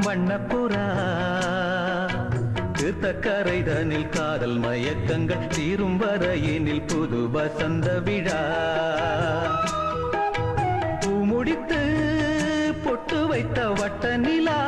வண்ணப்புறா தீர்த்தக்கரைதனில் காதல் மயக்கங்கள் தீரும் வரையினில் புது வசந்த விழா பூமுடித்து பொட்டு வைத்த வட்ட நிலா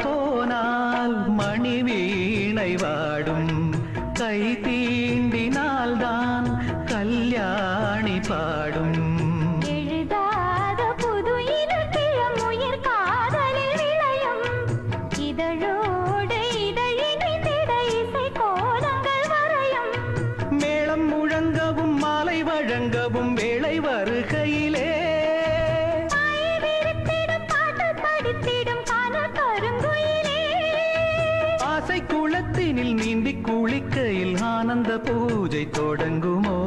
போனால் மணி வீணை வாடும் கை தீண்டினால்தான் கல்யாணி பாடும் எழுதாத புது இலக்கியமுயிர் காதலில் விளையும் இதழோடு இதழினிட இசை கோலங்கள் வரையும் மேளம் முழங்கவும் மாலை வழங்கவும் வேளை வருகையிலே குளத்தினில் நீந்தி குளிக்கையில் ஆனந்த பூஜை தொடங்குமோ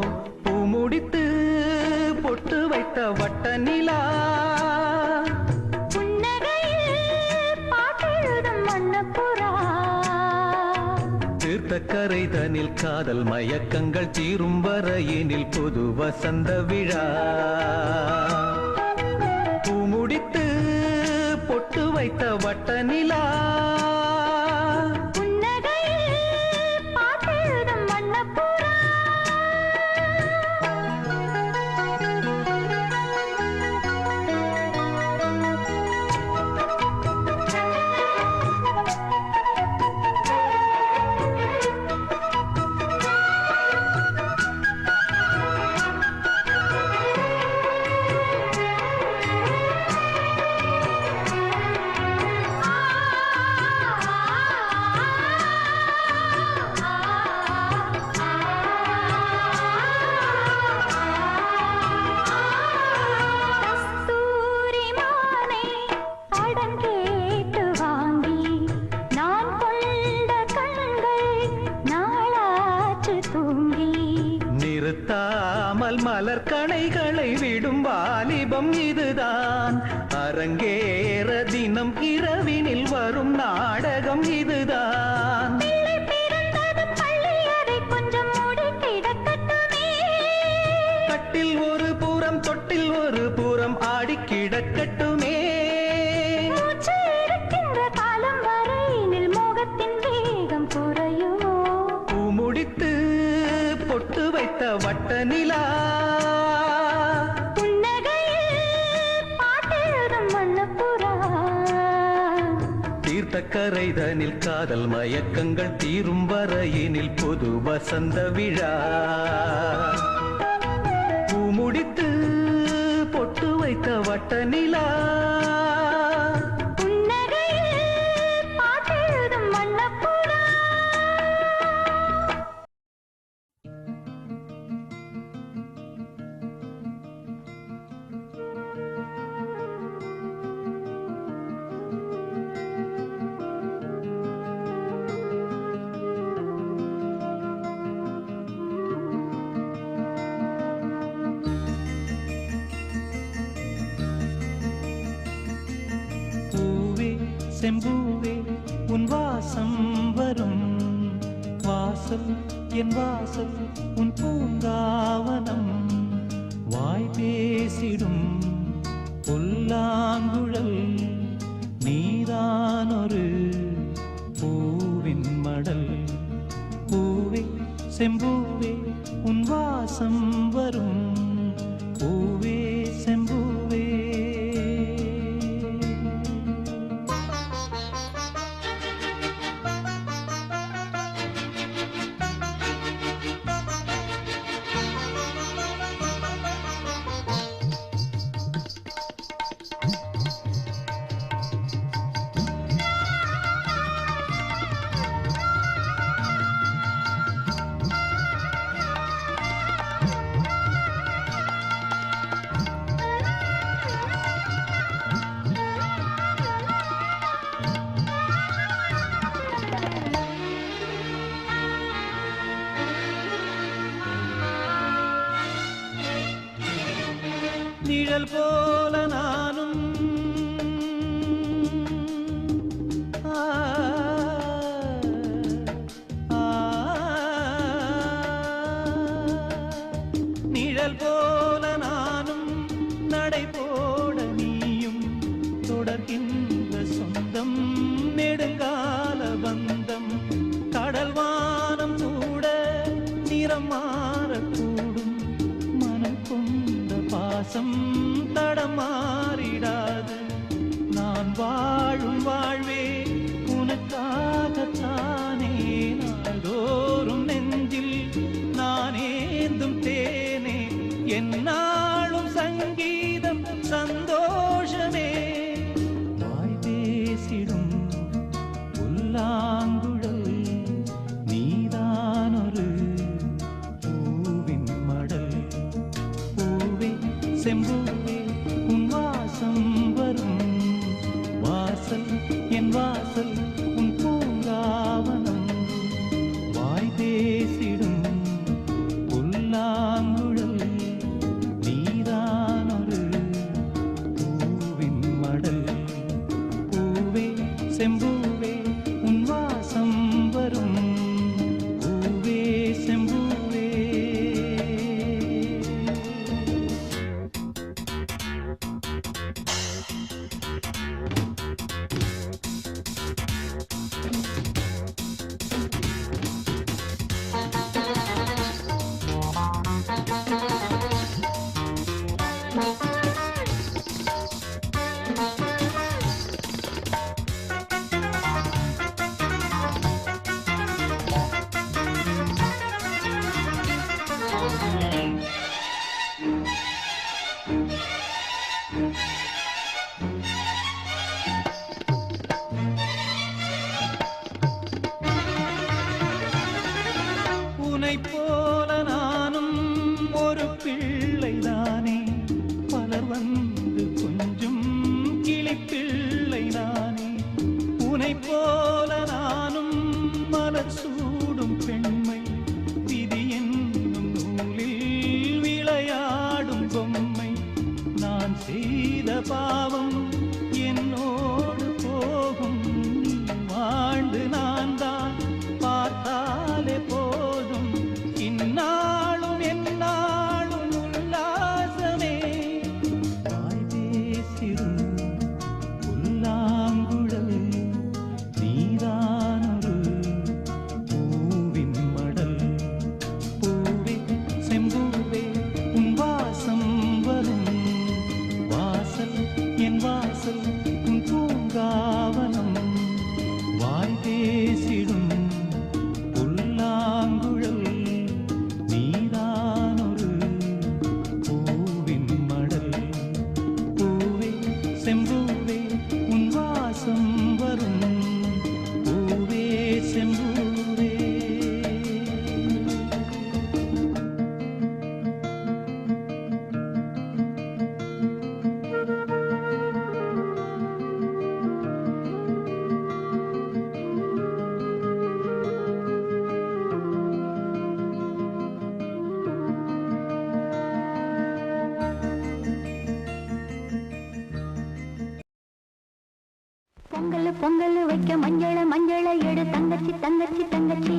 பூமுடித்து பொட்டு வைத்த வட்ட நிலா தீர்த்தக்கரைதனில் காதல் மயக்கங்கள் தீரும் வரையினில் புது வசந்த விழா பூமுடித்து பொட்டு வைத்த வட்ட நிலா நிறுத்தாமல் மலர் கணைகளை விடும் வாலிபம் இதுதான் அரங்கேற தினம் இரவினில் வரும் நாடகம் இதுதான் கட்டில் ஒரு புறம் தொட்டில் ஒரு புறம் ஆடி கிடக்கட்டுமே காலம் வரையினில் மோகத்தின் வேகம் குறையுமோ பூமுடித்து பொட்டு வைத்த வட்ட நிலா தீர்த்தக்கரைதனில் காதல் மயக்கங்கள் தீரும் வரையினில் புது வசந்த விழா பூமுடித்து பொட்டு வைத்த வட்ட நிலா செம்பூவே உன் வாசம் வரும் வாசல் என் வாசல் உன் பூங்காவனம் வாய் பேசிடும் புல்லாங்குழல் நீதானொரு பூவின் மடல் பூவே செம்பூவே உன் வாசம் வரும் பூவே செம்பூவே போல நானும் நிழல் போல நானும் நடை போட நீயும் தொடர்கின்ற சொந்தம் நெடுங்கால பந்தம் கடல் வானம் கூட நிறம் மாறக்கூடும் மனம் கொண்ட பாசம் தடம் மாறிடாது நான் வாழும் வாழ்வே உனக்காகத்தானே நாள்தோறும் நெஞ்சில் நான் ஏந்தும் தேனே என்னாலும் சங்கீதம் சந்தோஷமே வாய் பேசிடும் புல்லாங்குழல் நீதானொரு பூவின் மடல் பூவே செம்பூவே உன் வாசம் வரும் வாசல் என் வாசல் உன் பூங்காவனம் வாய் பேசிடும் புல்லாங்குழல் நீதானொரு பூவின் மடல் பூவே செம்பூவே உன் வாசம் வரும் பூவே செம்பூவே உனை போல நானும் ஒரு பிள்ளைதானே பலர் வந்து கொஞ்சம் கிளிப்பிள்ளை நானே உனை போல நானும் மலர் சூடும் பெண்மை விதி என்னும் நூலில் விளையாடும் பொம்மை நான் செய்த பாவம் என்னோடு போகும் நீ வாழ்ந்து நான் தான் பார்த்தாலே போதும் இந்நாளும் எந்நாளும் உல்லாசமே வாய் பேசிடும் புல்லாங்குழல் நீதானொரு பூவின் மடல் பூவே செம்பூவே உன் வாசம் வரும் வாசல் என் வாசல் உன் பூங்காவனம் வாய் பேசிடும் புல்லாங்குழல் நீதானொரு பூவின் மடல் பூவே செம்பூவே உன் வாசம் வரும் பூவே செம்பூவே பொங்கல் பொங்கல் வைக்க மஞ்சள மஞ்சள எடு தங்கச்சி தங்கச்சி தங்கச்சி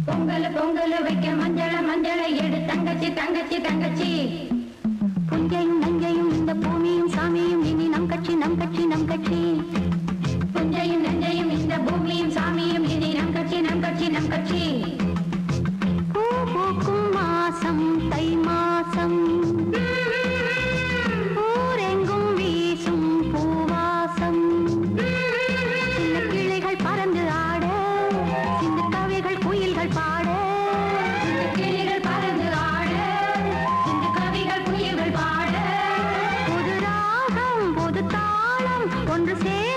பொங்கல் பொங்கல் வைக்க மஞ்சள மஞ்சள எடு தங்கச்சி தங்கச்சி தங்கச்சி புஞ்சையும் நஞ்சையும் இந்த பூமியும் சாமியும் இனி நம் கட்சி நம் கட்சி நம் கட்சி புஞ்சையும் நஞ்சையும் இந்த பூமியும் சாமியும் இனி நம் கட்சி நம் கட்சி நம் கட்சி பூ பூக்கும் மாசம் தை மாசம் ஊரெங்கும் வீசும் பூவாசம் சின்ன கிளைகள் பறந்து ஆட சின்ன கவிகள் குயில்கள் பாட சின்ன கிளைகள் பறந்து ஆட சின்ன கவிகள் குயில்கள் பாட புது ராகம் புது தாளம் ஒன்று சேர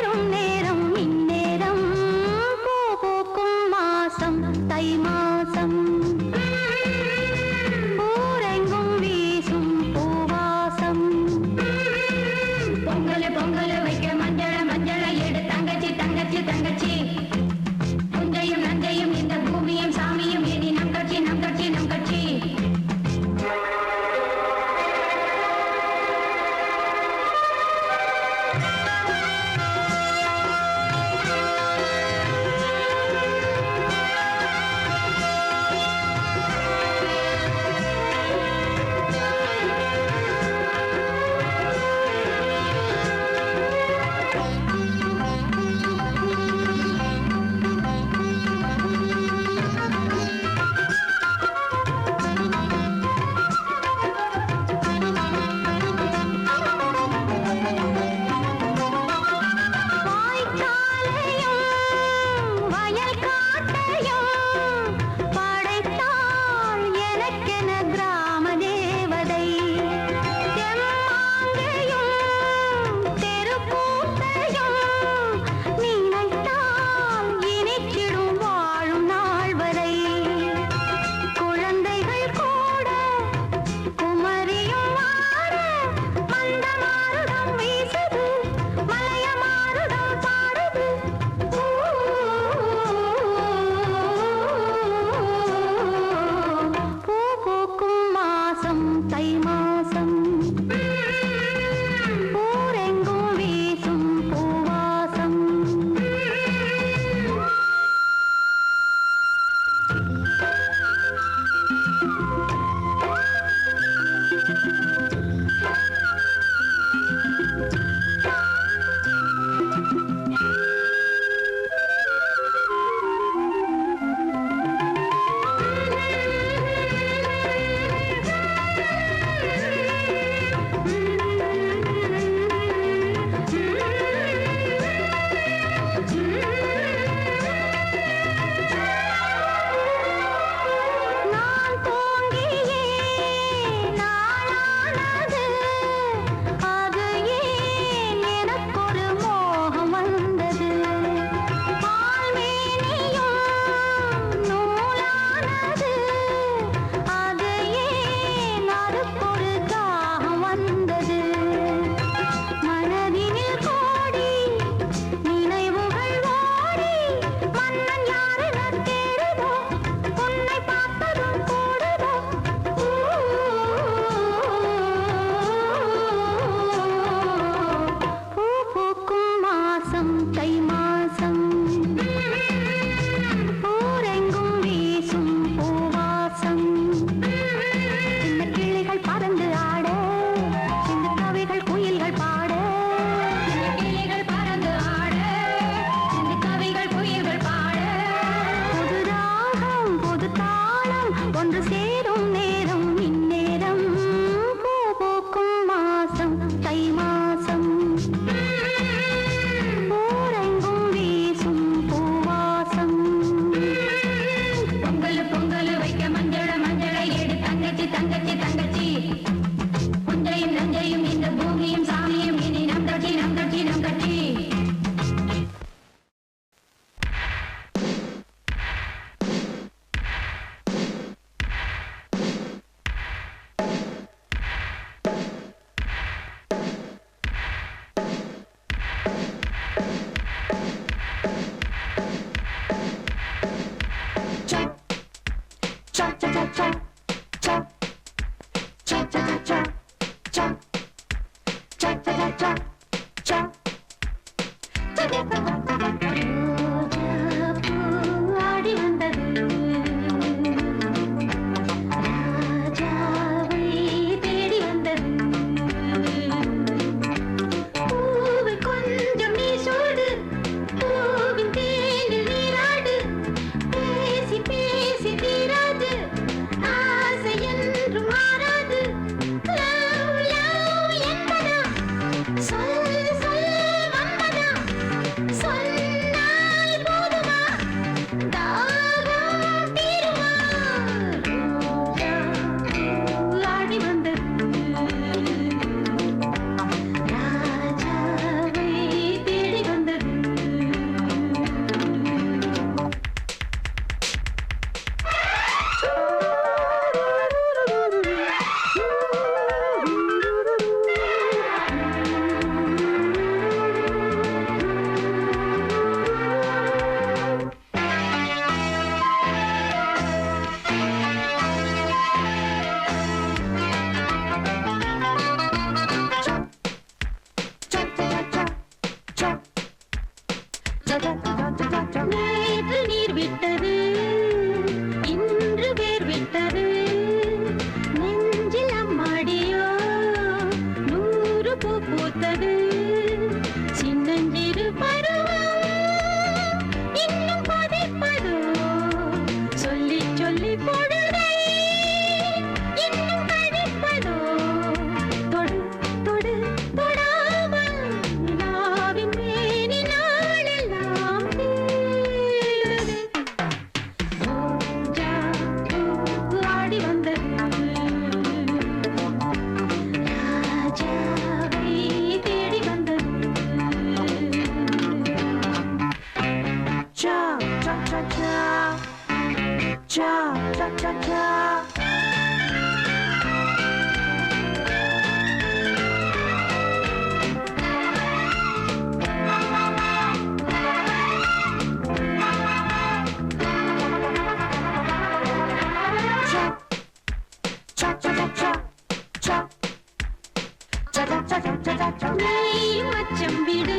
மச்சம் விடு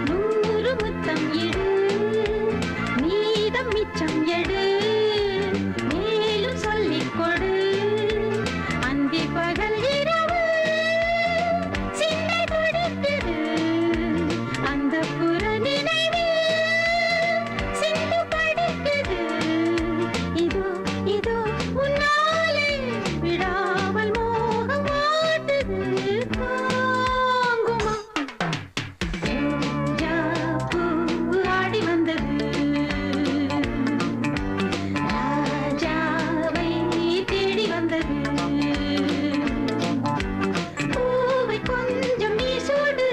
100 முத்தம் இடு மீதம் மிச்சம் எடு மேலும் சொல்லிக் கொடு அந்தி பகல் இரவு சிந்தை துடிக்குது அந்த புற நினைவு சிந்து படிக்குது இதோ இதோ உன்னாலே விடாமல் மோகம் வாட்டுது தாங்குமா ரோஜா பூ ஆடி வந்தது ராஜாவை தேடி வந்தது பூவை கொஞ்சம் நீ சூடு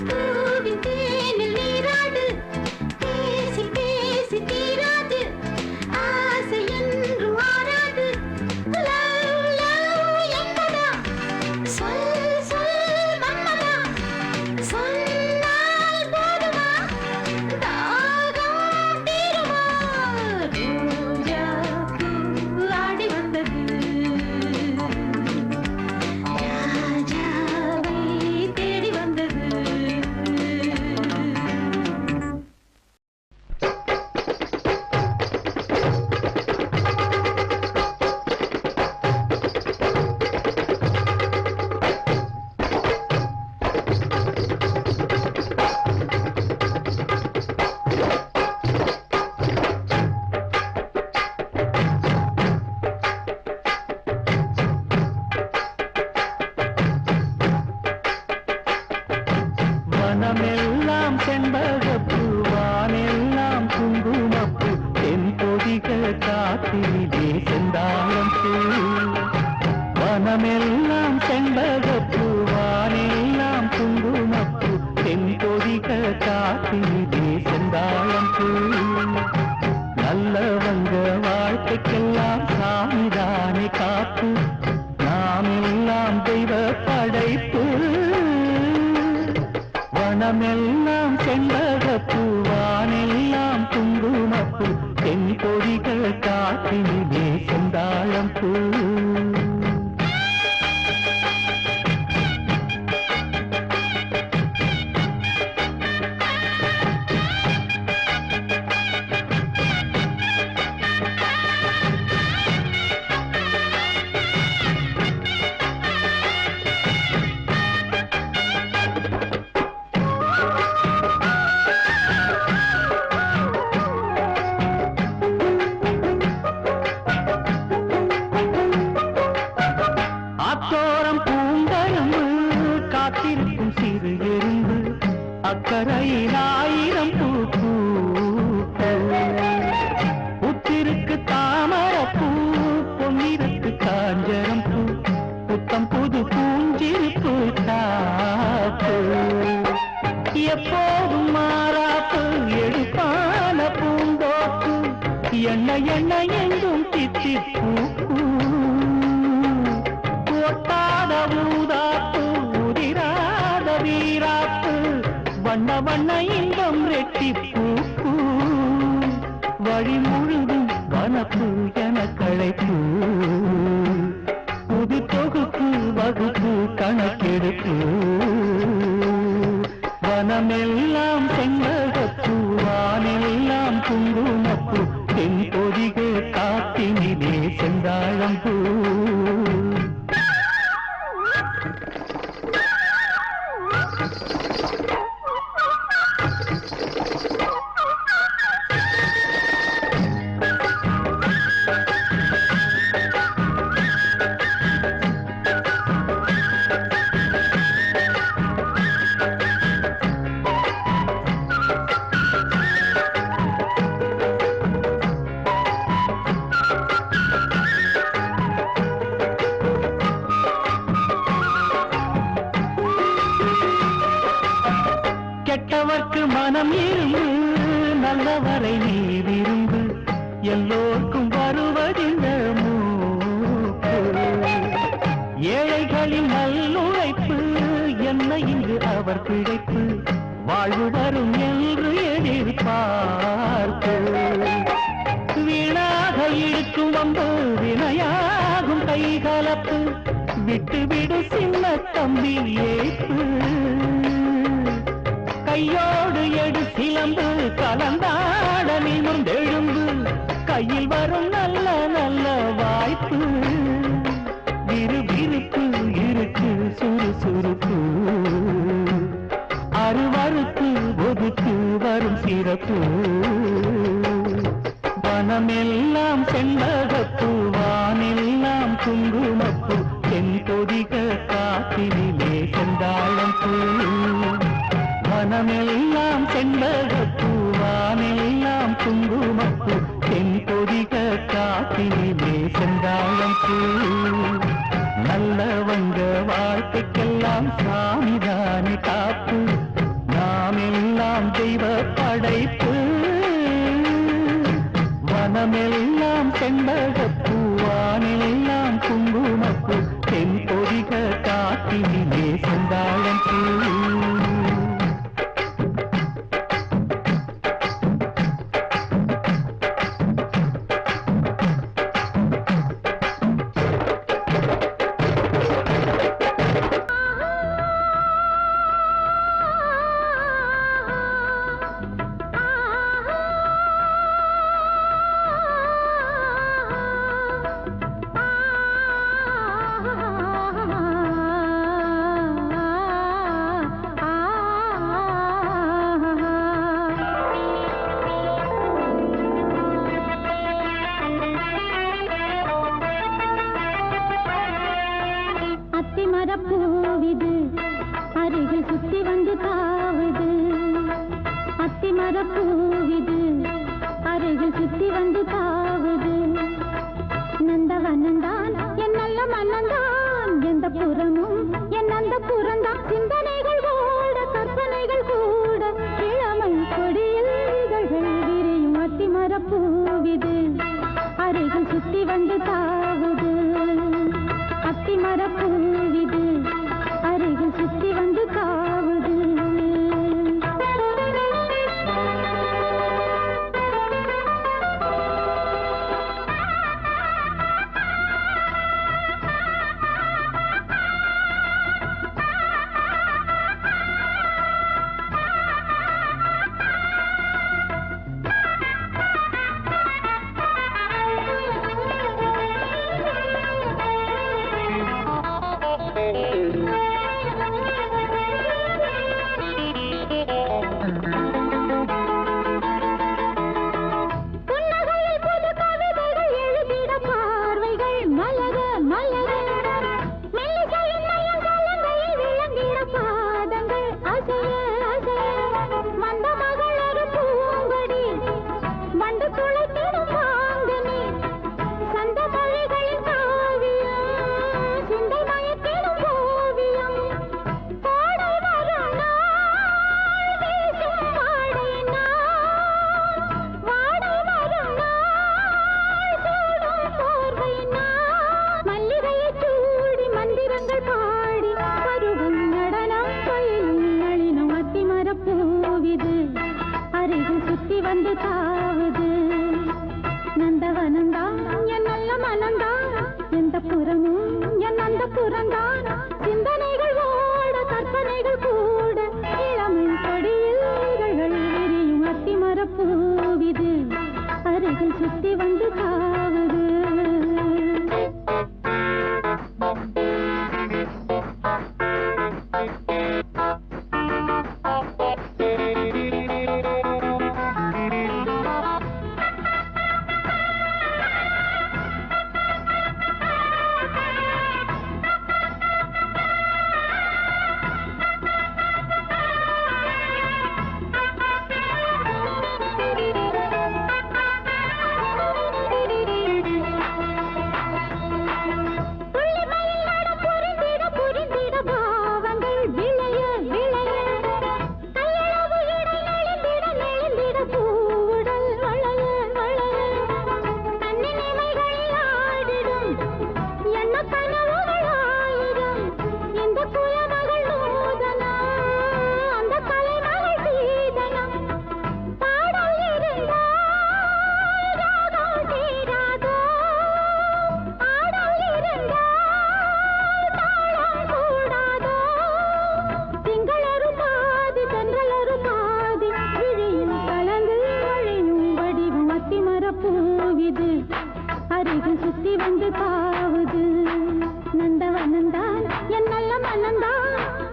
பூவின் தேனில் நீராடு பேசி பேசி தீராது ஆசை என்று ஆராது லவ் லவ் என்பதா சொல் சொல் மன்மதா சொன்னால் போதுமா தாகம் தீருமா ரோஜா பூ ஆடி வந்தது ராஜாவை தேடி வந்தது வனமெல்லாம் செண்பகப்பூ வானெல்லாம் குங்குமப்பூ தென் பொதிக காத்திலே செந்தாழம் பூ வனமெல்லாம் செண்பகப்பூ வானெல்லாம் குங்குமப்பூ தென் பொதிக காத்திலே செந்தாழம் பூ நல்லவங்க வாழ்க்கைக்கெல்லாம் சாமிதானே காப்பு நாம் எல்லாம் தெய்வ படைப்பு வனமெல்லாம் செண்பகப்பூ வானெல்லாம் குங்குமப்பூ தென் பொதிகள் காற்றினிலே செந்தாழம் பூ ஆத்தோரம் பூங்கரம்பு காத்திருக்கும் சிறு எறும்பு அக்கறையில் 1000 பூ புத்திருக்கு தாமரப்பூ பொன்னிருக்கு காஞ்சரம் பூ புத்தம் புது பூஞ்சிருப்பு காப்பு எப்போதும் மாறாப்பு எடுப்பான பூந்தோப்பு எண்ணெய் எண்ணெய் எங்கும் தித்திப்பூ ஒட்டாத ஊதாப்பு உதிராத வீராப்பு வண்ண வண்ண இன்பம் ரெட்டிப்பூ வழி முழுதும் வனப்பு என களைப்பு புது தொகுப்பு வகுப்பு கணக்கெடுப்பு வனமெல்லாம் செண்பகப்பூ வானெல்லாம் குங்குமப்பூ தென் பொதிகை காத்தினிலே செந்தாழம் பூ கெட்டவர்க்கு மனம் இருந்து நல்லவரை நீ விருந்து எல்லோருக்கும் வருவதிந்த மூப்பு ஏழைகளின் நல்லுழைப்பு என்ன இங்கு அவர் பிழைப்பு வாழ்வு வரும் என்று எதிர்பார்ப்பு வீணாக இழுக்கும் வம்பு வினையாகும் கைகலப்பு விட்டு விடு சின்ன தம்பி ஏப்பு கையோடு எடு சிலம்பு கலந்தாட நிமிர்ந்தெழும்பு கையில் வரும் நல்ல நல்ல வாய்ப்பு விறுவிறுப்பு இருக்கு சுறுசுறுப்பு அருவருக்கு ஒதுக்கு வரும் சிறப்பு வனமெல்லாம் செண்பகப்பூ வானெல்லாம் குங்குமப்பூ தென் பொதிக காத்தினிலே செந்தாழம் பூ வனமெல்லாம் செண்பகப்பூ வானெல்லாம் குங்குமப்பூ தென் பொதிக காத்தினிலே செந்தாழம் பூ நல்லவங்க வாழ்க்கைக்கெல்லாம் சாமிதானே காப்பு நாமெல்லாம் தெய்வ படைப்பு வனமெல்லாம் செண்பகப்பூ வானெல்லாம் குங்குமப்பூ தென் பொதிக காத்தினிலே செந்தாழம் பூ பூவிது அருகில் சுத்தி வந்து தாவுது அத்திமர பூவிது அருகில் சுத்தி வந்து தாவுது நந்தவனந்தான் என் நல்ல மன்னந்தான் எந்த புறமும் என் அந்த புறந்தான் சிந்தனைகள் ஓட கற்பனைகள் கூட இளமை கொடியில் இதழ்கள் விரியும் அத்திமர பூவிது அருகில் சுத்தி வந்து தாவுது அத்திமர பூவிது அருகில் சுத்தி வந்து காவுது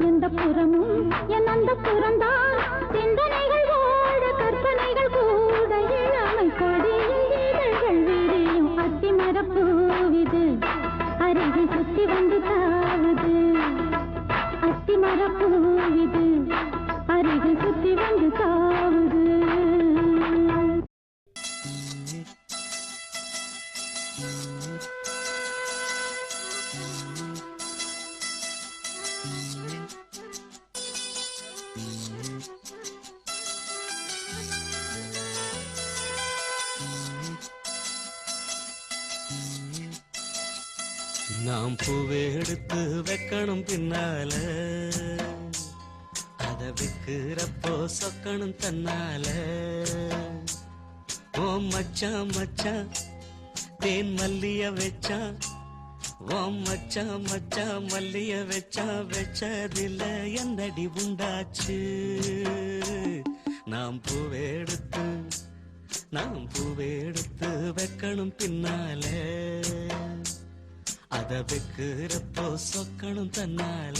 எந்த புறமும் என் அந்த புறந்தான் சிந்தனைகள் ஓட கற்பனைகள் கூட இளமை கொடியில் இதழ்கள் விரியும் அத்திமரப்பூவிது அருகில் சுத்தி வந்து தாவுது அத்திமரப்பூவிது அருகில் சுத்தி வந்து தாவுது நாம் பூவை எடுத்து வைக்கணும் பின்னால அத வைக்கிறப்போ சொக்கணும் தன்னால ஓ மச்சான் மச்சான் தேன் மல்லிய வச்சான் ஓ மச்சான் மச்சான் மல்லிய வச்சான் வச்சதில்ல என்னடி உண்டாச்சு நாம் பூவை எடுத்து வைக்கணும் பின்னால அத வைக்கிறப்போ சொக்கணும் தன்னால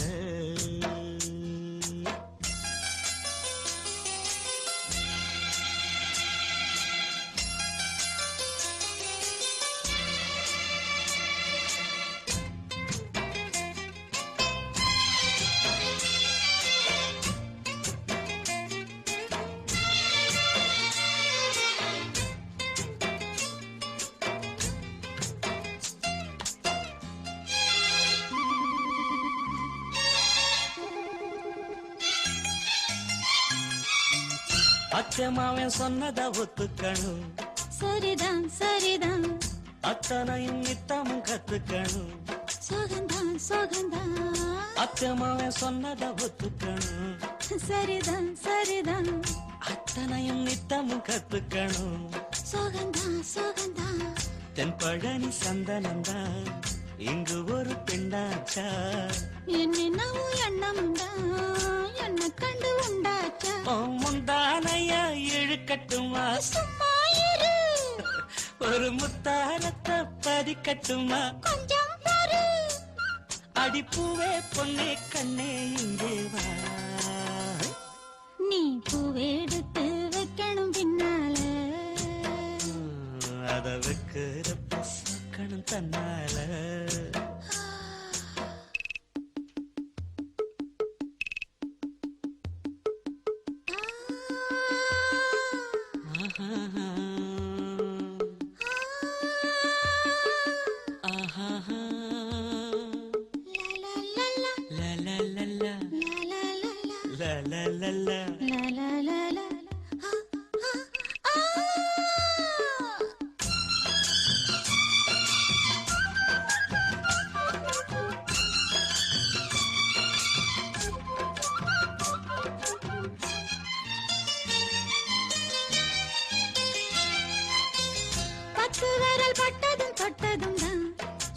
அச்சமாவன் சொன்னத ஒத்துக்கணும் சரிதான் சரிதான் அத்தனையும் நித்தமும் கத்துக்கணும் சோகந்தான் சோகந்தான் அச்சமாவன் சொன்னத ஒத்துக்கணும் சரிதான் சரிதான் அத்தனையும் நித்தமும் கத்துக்கணும் சோகந்தான் சோகந்தான் தென்பழனி சந்தனந்தான் இங்கு ஒரு பெண்ணாச்சா என்னென்னவும் எண்ணமுண்டா என்ன கண்டு உண்டாச்சா முந்தானையா இழுக்கட்டுமா சும்மா இரு ஒரு முத்தாரத்தை பதிக்கட்டுமா கொஞ்சம் பாரு அடிப்பூவே பொண்ணே கண்ணே இங்கே வா நீ பூவெடுத்து வைக்கணும் பின்னால அத வைக்கிறப்ப சொக்கணும் தன்னால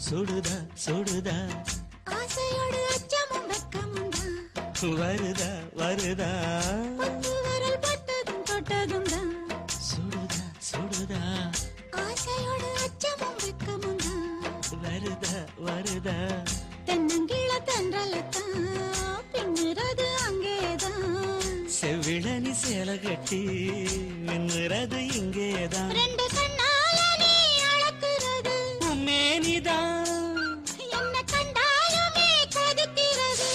சுடுதா சுடுதா ஆசையோடு அச்சமும் வெக்கமும் தான் வருதா வருதா விரல் பட்டதும் தொட்டதும் தான் சுடுதா சுடுதா ஆசையோடு அச்சமும் வெக்கமும் தான் வருதா வருதா தென்னங்கீழ தென்றலத்தான் பின்னுறது அங்கேதான் செவ்விழனி சேலை கட்டி மின்னுறது இங்கேதான் ரெண்டு கண்ணால நீ அளக்குறது மேனிதான் என்ன கண்டாலுமே கொதிக்கிறது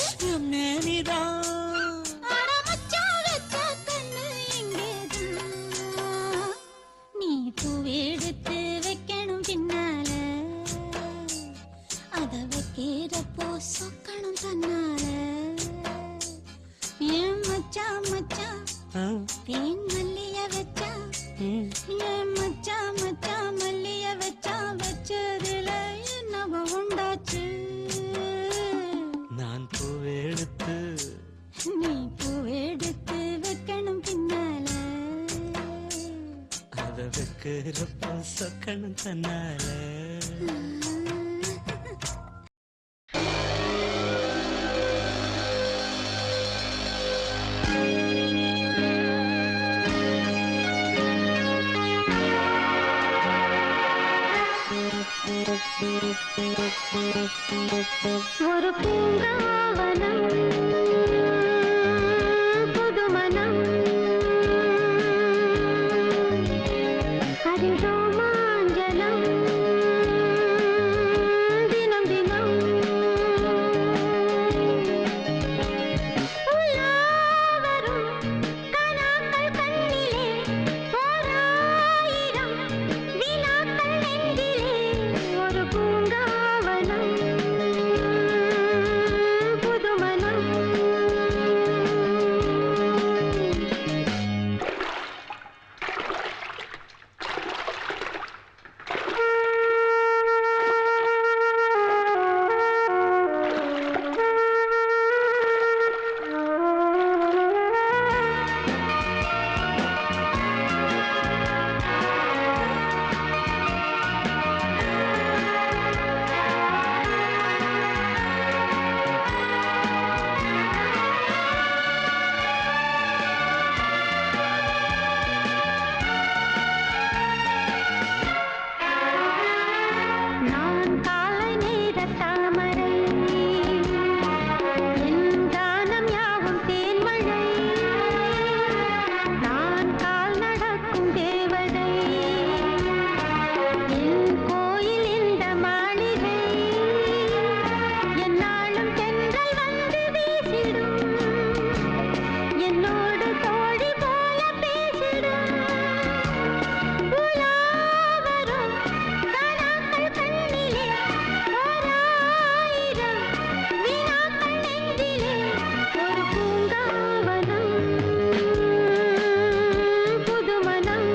மேனிதான் அட மச்சான் வச்ச கண்ணு இங்கேதான் நீ பூவெடுத்து வைக்கணும் பின்னால அத வைக்கிறப்போ சொக்கணும் தன்னால ஏன் மச்சான் மச்சான் தேன் மல்லிய வச்சா ஏன் மச்சான் மச்சான் மல்லிய வச்சா வச்சதுல என்னவ உண்டாச்சு நான் பூவெடுத்து நீ பூவெடுத்து வைக்கணும் பின்னால அத வைக்கிறப்போ சொக்கணும் தன்னால Thank you. ஒரு பூங்காவனம் புதுமனம் அதில் ரோமாஞ்சனம் தினம் தினம் உலாவரும் கனாக்கள் கண்ணிலே ஓராயிரம் வினாக்கள் நெஞ்சிலே ஒரு பூங்காவனம் புதுமனம் நான் காலை நேர தாமரை என் கானம் யாவும் தேன்மழை நான் கால் நடக்கும் தேவதை என் கோயில் இந்த மாளிகை என்னாலும் தென்றல் வந்து வீசிடும் என்னோடு தோழி போல பேசிடும் உலாவரும் கனாக்கள் கண்ணிலே ஓராயிரம் வினாக்கள் நெஞ்சிலே ஒரு பூங்காவனம் புதுமனம்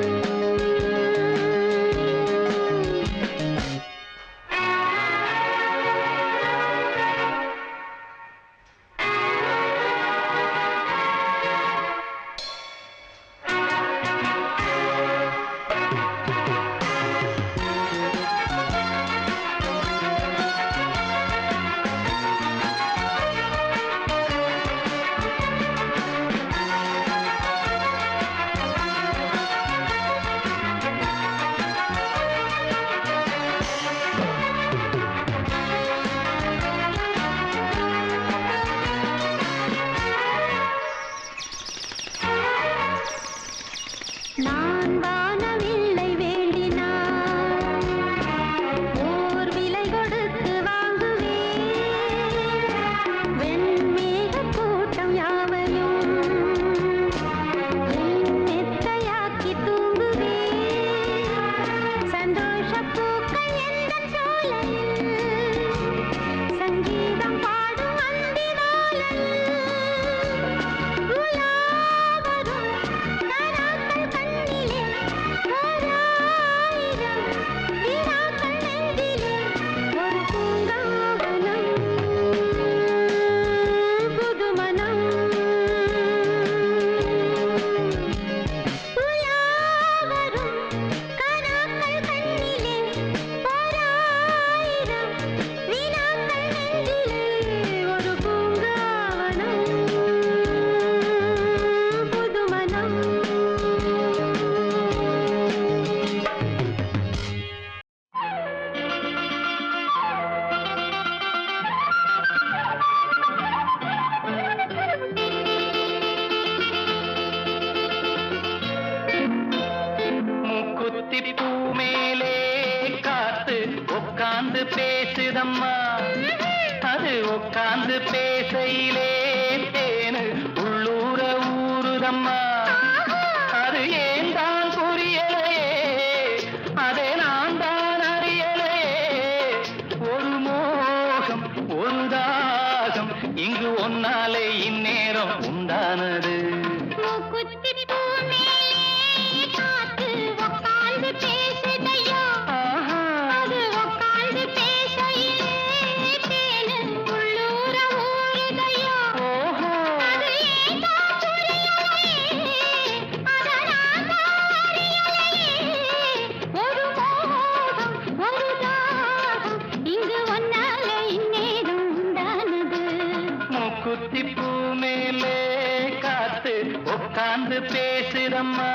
நான் வானவில்லை வேண்டினான் ஓர் விலை கொடுத்து வாங்குவேன் வெண்மேக கூட்டம் யாவையும் என் மெத்தையாக்கி தூங்குவேன் சந்தோஷ பூக்கள் எந்தன் சோலையில் சங்கீதம் பாடும் அந்தி மாலையில் உலாவரும் கனாக்கள் கண்ணிலே ஓராயிரம் வினாக்கள் நெஞ்சிலே ஒரு பூங்காவனம் புதுமனம் உலாவரும் கனாக்கள் கண்ணிலே ஓராயிரம் வினாக்கள் நெஞ்சிலே ஒரு பூங்காவனம் புதுமனம் மூக்குத்தி பூ மேலே காத்து உட்கார்ந்து பேசுதம்மா அது உட்கார்ந்து பேசையிலே தேனு உள்ளூர ஊறுதம்மா அது ஏன் தான் புரியலையே அதை நான் தான் அறியலையே ஒரு மோகம் ஒரு தாகம் இங்கு ஒன்னாலே இந்நேரம் உண்டானது மூக்குத்தி பூ மேலே காத்து உட்கார்ந்து பேசுதையா அது உட்கார்ந்து பேசையிலே தேனு உள்ளூர ஊறுதையா அது ஏன் தான் புரியலையே அதை நான் தான் அறியலையே ஒரு மோகம் ஒரு தாகம் இங்கு ஒன்னாலே இந்நேரம் உண்டானது மூக்குத்தி பூ மேலே காத்து உட்கார்ந்து பேசுதம்மா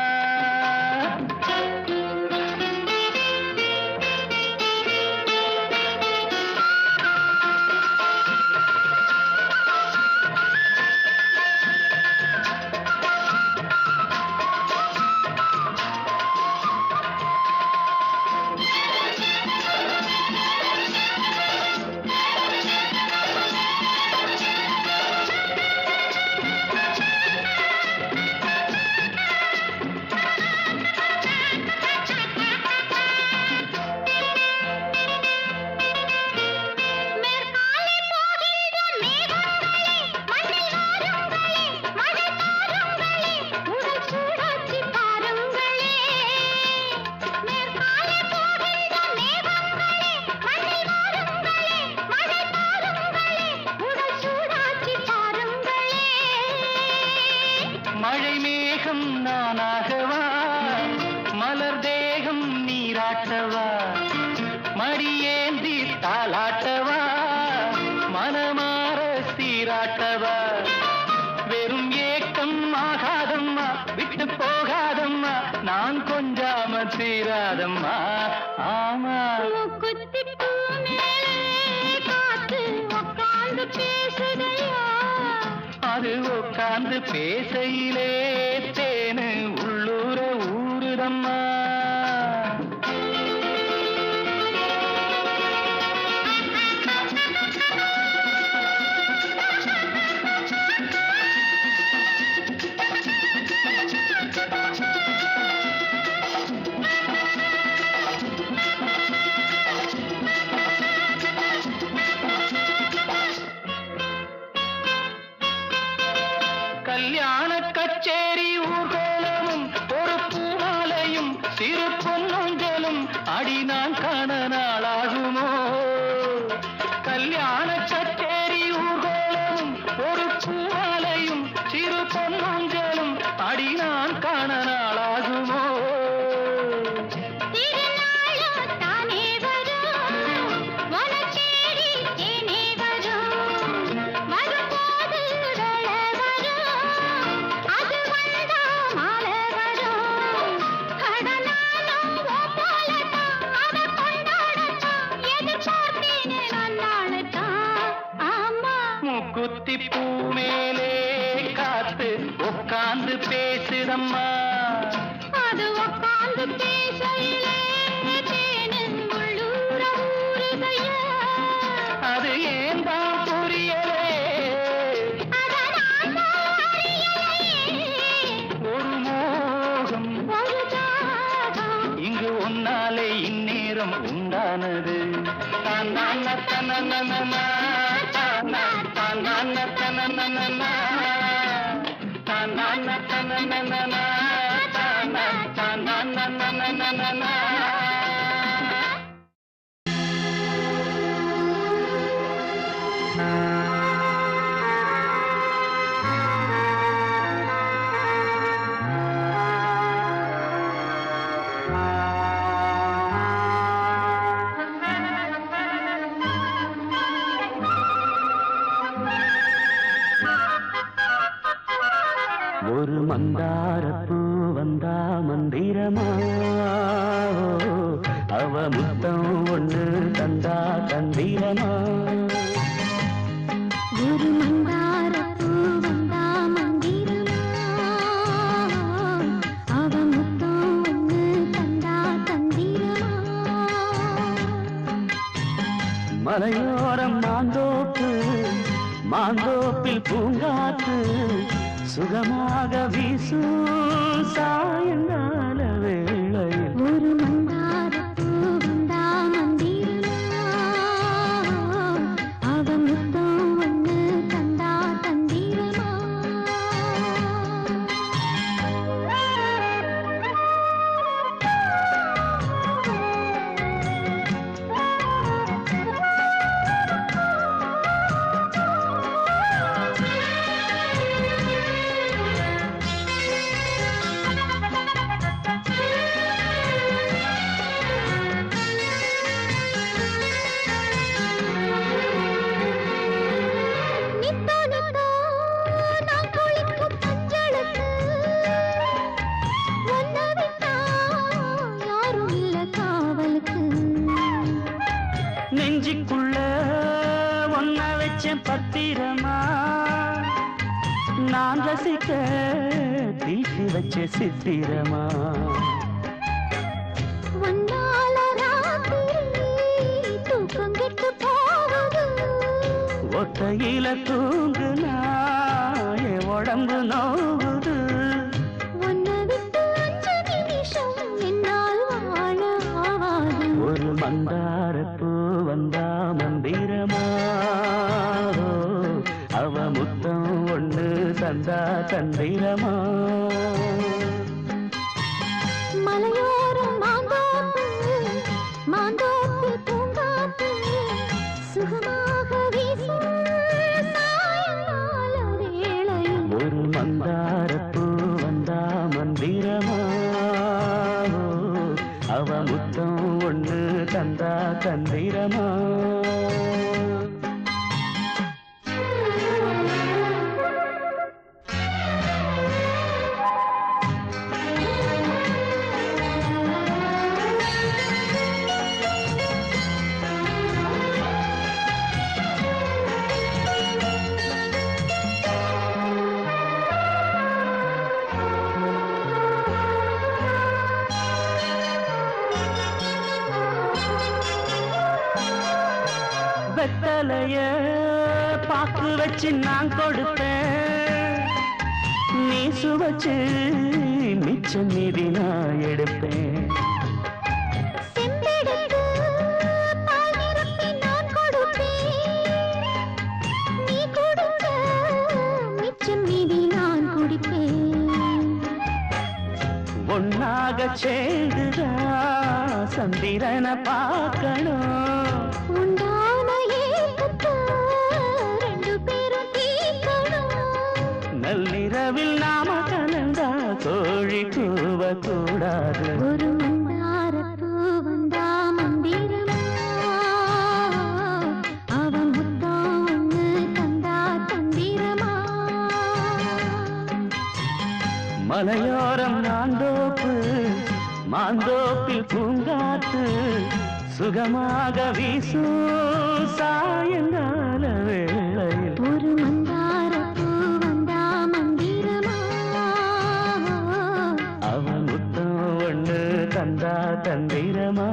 மழை மேகம் நானாகவா மலர் தேகம் நீராட்டவா மடியேந்தி தாலாட்டவா மனமாற சீராட்டவா வெறும் ஏக்கம் ஆகாதம்மா விட்டு போகாதம்மா நான் கொஞ்சாம தீராதம்மா ஆமா அது உட்கார்ந்து பேசையிலே தேனு உள்ளூர ஊருதம்மா கல்யாண கச்சேரி ஊர்கோலமும் ஒரு பூமாலையும் சிறு பொன்னூஞ்சலும் அடி நான் காண நாளாகுமோ கல்யாண கச்சேரி ஊர்கோலமும் ஒரு பூமாலையும் சிறு பொன்னூஞ்சலும் அடி நான் காண நாளாகுமோ குத்தி பூ மேலே காத்து உட்கார்ந்து பேசுதம்மா அது உட்கார்ந்து பேசையிலே அது ஏன் தான் புரியலே ஒரு மோகம் இங்கு ஒன்னாலே இந்நேரம் உண்டானது தான் ஒரு மந்தாரப்பூ வந்தா மந்திரமா அவ முத்தம் ஒண்ணு தந்தா தந்திரமா ஒரு மந்தாரப்பூ வந்தா மந்திரமா அவ முத்தம் ஒண்ணு தந்தா தந்திரமா மலையோரம் மாந்தோப்பு மாந்தோப்பில் பூங்காத்து சுகமாக வீசும் சாயங்கால வேளையில் ஒரு மந்தாரப்பூ வந்தா மந்திரமா அவ முத்தம் ஒண்ணு தந்தா தந்திரமா நெஞ்சுக்குள்ள ஒன்ன வச்ச பத்திரமா நான் ரசிக்க தீட்டி வச்ச சித்திரமா ஒத்தையில தூங்குனா என் உடம்பு நோகுது ஒரு மந்தாரப்பூ வந்தா மந்திரமா அவ முத்தம் ஒண்ணு தந்தா தந்திரமா மலையோரம் மாந்தோப்பு பூங்காத்து சுகமாக வீசும் சாயங்கால வேளையில் ஒரு மந்தாரப்பூ தந்திரமா வெத்தலைய பாக்கு வச்சு நான் கொடுப்பேன் நீ சுவச்சு மிச்சம் மீதி நான் எடுப்பேன் ஒன்னாக சேர்ந்துதா சந்திரனை பார்க்கணும் நள்ளிரவில் நாம கலந்தா கோழி கூவக்கூடாது ஒரு மந்தாரப்பூ வந்தா மந்திரமா அவன் முத்தம் ஒண்ணு தந்தா தந்திரமா மலையோரம் மாந்தோப்பு மாந்தோப்பில் பூங்காத்து சுகமாக வீசும் சாயங்கால வேளையில் ஒரு மந்தாரப்பூ வந்தா மந்திரமா அவன் முத்தம் ஒண்ணு தந்தா தந்திரமா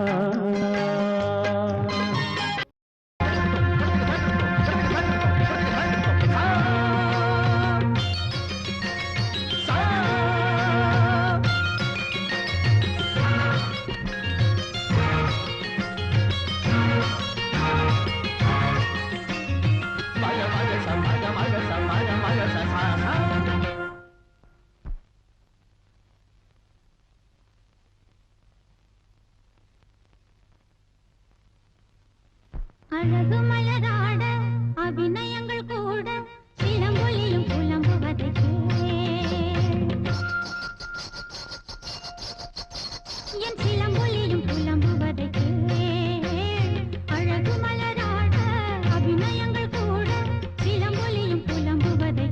அழகு மலராட அபிநயங்கள் கூட சிலம்பொலியும் புலம்புவதை என் சிலம்பொலியும் புலம்புவதை அழகு மலராட அபிநயங்கள் கூட சிலம்பொலியும் புலம்புவதை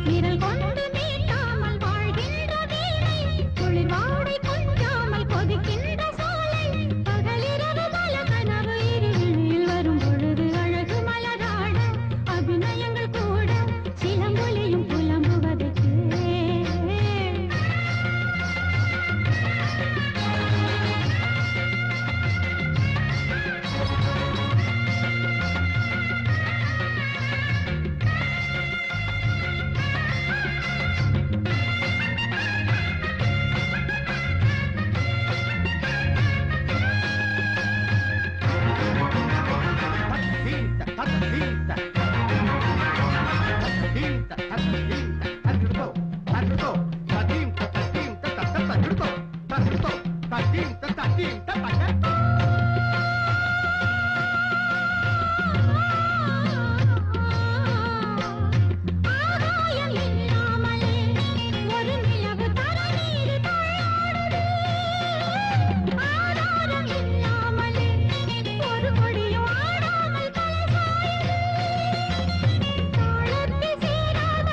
விரல் கொண்டு நீட்டாமல் வாழ்கின்ற வேளை குளிர்வாடை கொஞ்சாமல் கொதிக்கின்ற சோலை பகலிரவு பல கனவு இருளில் வரும் பொழுது அழகு மலராட அபிநயங்கள் கூட சிலம்பொலியும் புலம்புவதற்கு ஆகாயம் இல்லாமலே ஒரு நிலவு தரநீர் தள்ளாடுது ஆதாரம் இல்லாமலே ஒரு கொடியும் ஆடாமல் தலை சாயுது தாளத்தில் சேராத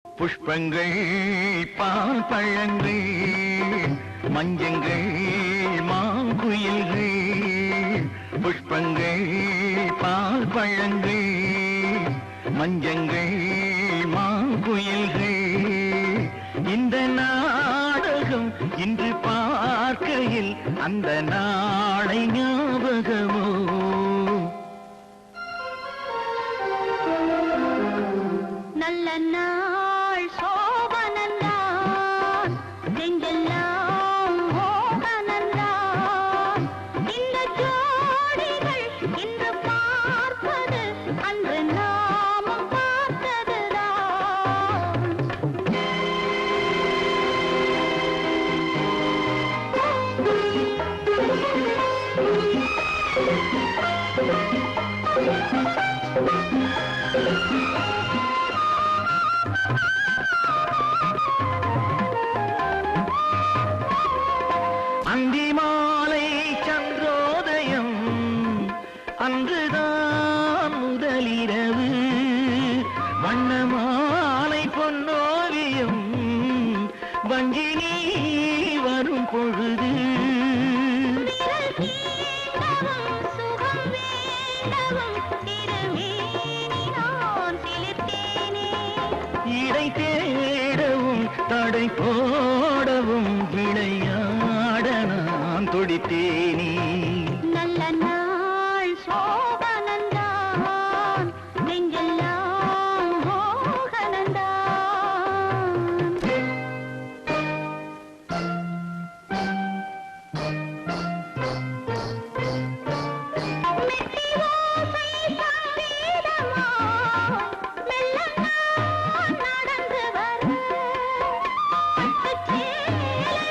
புஷ்பங்கள் பால் பழங்கள் மஞ்சங்கள் மாங்குயில்கள் புஷ்பங்கள் பால் பழங்கள் மஞ்சங்கள் மாங்குயில்கள் இந்த நாடகம் இன்று பார்க்கையில் அந்த நாளை ஞாபகமோ நல்ல நாள் சோபனந்தான் நெஞ்செல்லாம் மோகனந்தான் இந்த ஜோடிகள் இன்று பார்ப்பது அன்று நாமும் பார்த்ததுதான் அந்தி மாலை சந்திரோதயம் அன்றுதான் முதலிரவு வண்ணமாலை பொன்னோவியம் வஞ்சினி வரும் பொழுது இடை தேடவும் தடை போடவும் விளையாட நான் துடித்தேனே நல்ல நாள் சோபனந்தான் நெஞ்செல்லாம் மோகனந்தான் மெட்டி ஓசை சங்கீதமா மெல்ல நான் நடந்து வர பட்டுச் சேலை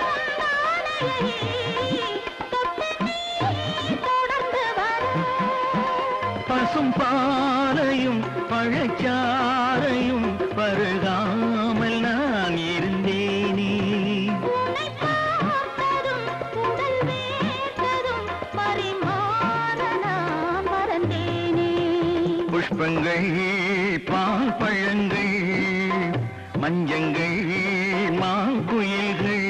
வந்தானையே தொட்டு நீ தொடர்ந்து வர பசும் பாலையும் பழச்சாரையும் பருகாமல் நான் இருந்தேனே உன்னை பார்த்ததும் உடல் வேர்த்ததும் பரிமாற நான் மறந்தேனே புஷ்பங்கள் பால் பழங்கள் மஞ்சங்கள் மாங்குயில்கள்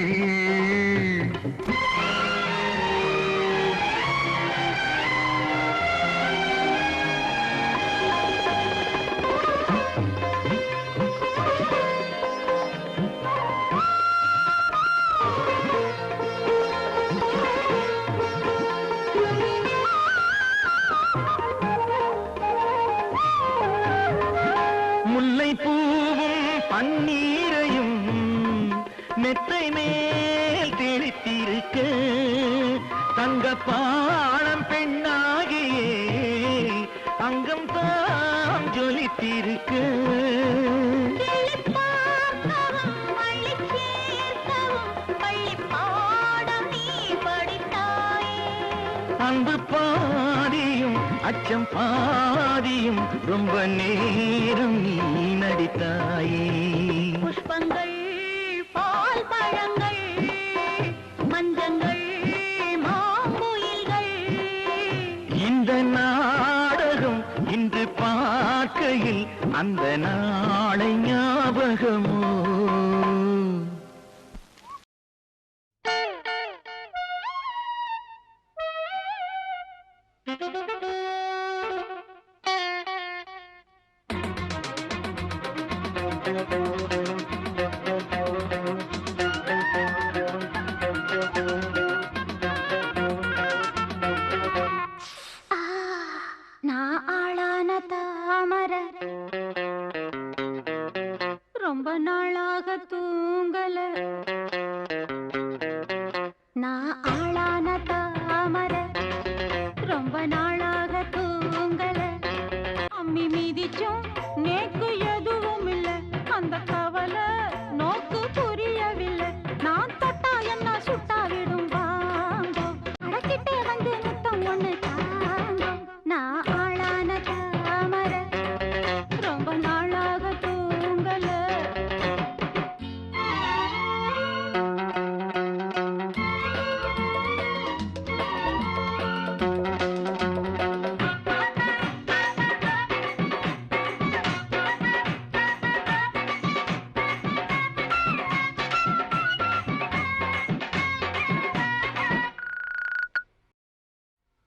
முல்லை பூவும் பன்னீரையும் மெத்தை மேல் தெளித்திருக்க தங்க பாலம் பெண்ணாகியே அங்கம் தான் ஜொலித்திருக்க கிள்ளிப் பார்க்கவும் அள்ளிச் சேர்க்கவும் பள்ளிப் பாடம் நீ படித்தாயே அன்பு பாதியும் அச்சம் பாதியும் ரொம்ப நேரம் நீ நடித்தாயே புஷ்பங்கள் பால் பழங்கள் மஞ்சங்கள் மாங்குயில்கள் இந்த நாடகம் இன்று பார்க்கையில் அந்த நாளை ஞாபகமோ நான் ஆளான தாமர ரொம்ப நாளாக தூங்கல ரொம்ப நாளாக தூங்கல அம்மி மீதிச்சும் நேக்கு எதுவும் இல்ல அந்த கவலை நோக்கு புரியவில்லை நான் தொட்டா என்ன சுட்டா விடும் வாங்கோ அடக்கிட்டே வந்து முத்தம் ஒண்ணு தாங்கோ நான் ஆளான தாமரை ரொம்ப நாளாக தூங்கல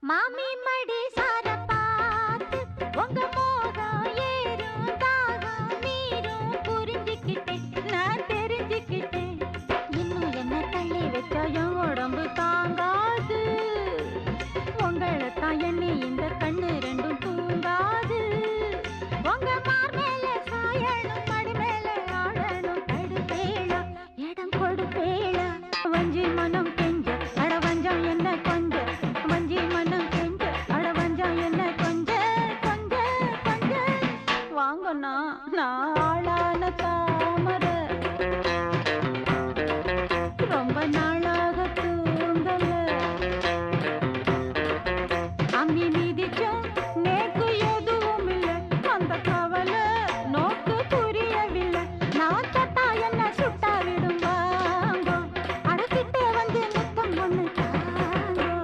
மாமி மடி சார பார்த்து உங்க மோகம் ஏறும் தாகம் நீரும் புரிஞ்சுக்கிட்டேன் நான் தெரிஞ்சுக்கிட்டேன் இன்னும் என்ன தள்ளி வச்சா என் உடம்பு தாங்காது உங்களை தான் எண்ணி இந்த கண்ணு ரெண்டும் தூங்காது உங்க மார் மேல சாயணும் மடி மேல ஆடணும் தடுப்பேளா இடம் கொடுப்பேளா வஞ்சி மனம் கெஞ்ச அட வஞ்சம் என்ன கொஞ்ச வஞ்சி மனம் கெஞ்ச அட வஞ்சம் என்ன கொஞ்ச கொஞ்ச கொஞ்ச வாங்கண்ணா நான் ஆளான தாமரை ரொம்ப நாளாக தூங்கல அம்மி மீதிச்சும் நேக்கு எதுவும் இல்லை அந்த கவலை நோக்கு புரியவில்லை நான் தொட்டா என்ன சுட்டா விடும் வாங்கோ அடக்கிட்டே வந்து முத்தம் ஒண்ணு தாங்கோ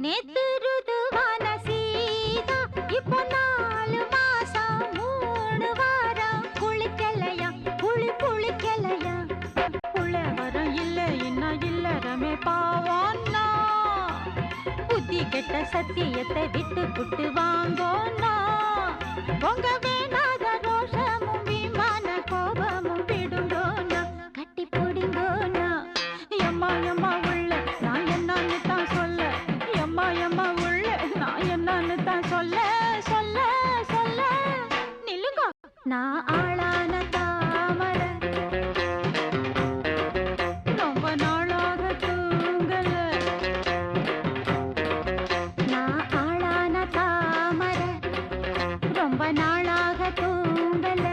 நேத்து ருதுவான சீதா இப்போ 4 மாசம் 3 வாரம் குளிக்கலையா குளிக்கலையா புள்ள வரம் இல்ல இன்னும் இல்லறமே பாவம்னா புத்தி கெட்ட சத்தியத்தை விட்டு புட்டு வாங்கோன்னா உங்க வேணாத ரோஷமும் விமான கோபமும் விடுங்கோன்னா கட்டி போடுங்கோன்னா எம்மா எம்மா உள்ள நான் என்னன்னு தான் சொல்ல எம்மா எம்மா உள்ள நான் என்னன்னு தான் சொல்ல சொல்ல சொல்ல நில்லுங்க நான் ஆளான தாமரை ரொம்ப நாளாக தூங்கல நான் ஆளான தாமரை ரொம்ப நாளாக தூங்கல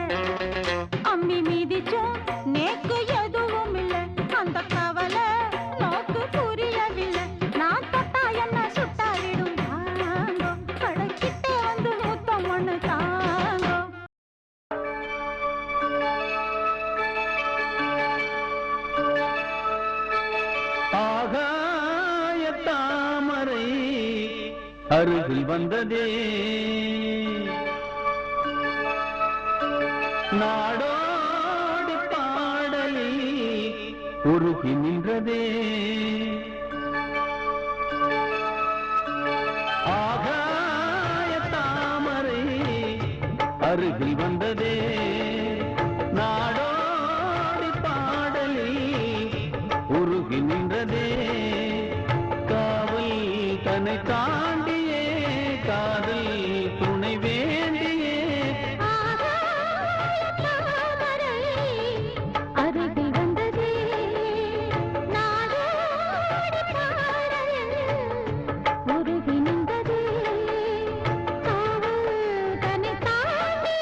அம்மி மீதிச்சும் நேக்கு எதுவும் இல்லை அந்த கவலை நோக்கு புரியவில்லை நான் தொட்டா என்ன சுட்டா விடும் வாங்கோ கடைக்கிட்டே வந்து முத்தம் ஒண்ணு தாங்கோ ஆகாய தாமரை அருகில் வந்ததே நாடோடி பாடலே உருகி நின்றதே ஆகாய தாமரை அருகில் வந்ததே நாடோடி பாடலே உருகி நின்றதே காவல் தன்னை தாண்டியே காதல் துணை வேண்டியே அருகில் வந்ததே நாடோடி பாடல் உருகி நின்றதே காவல் தன்னை தாண்டி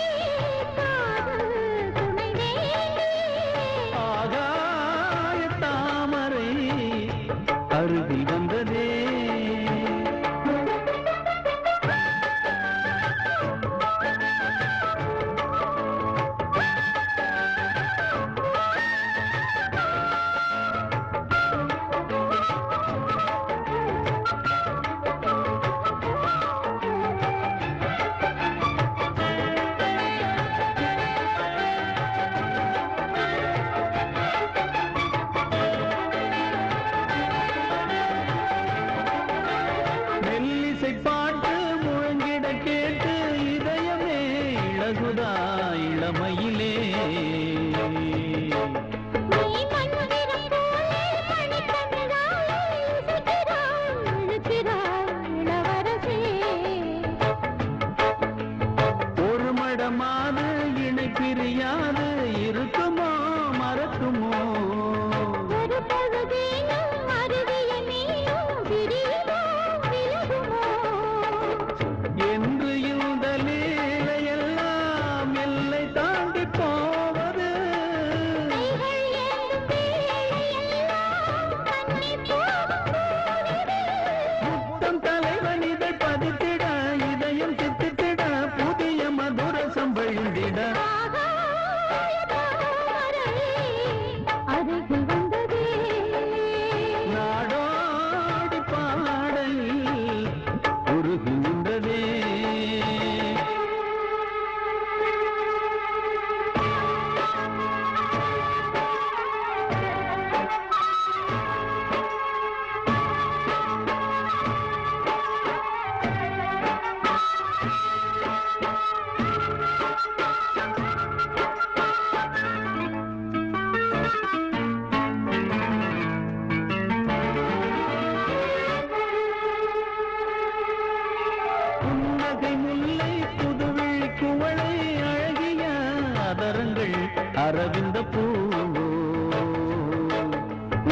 அரவிந்த பூவோ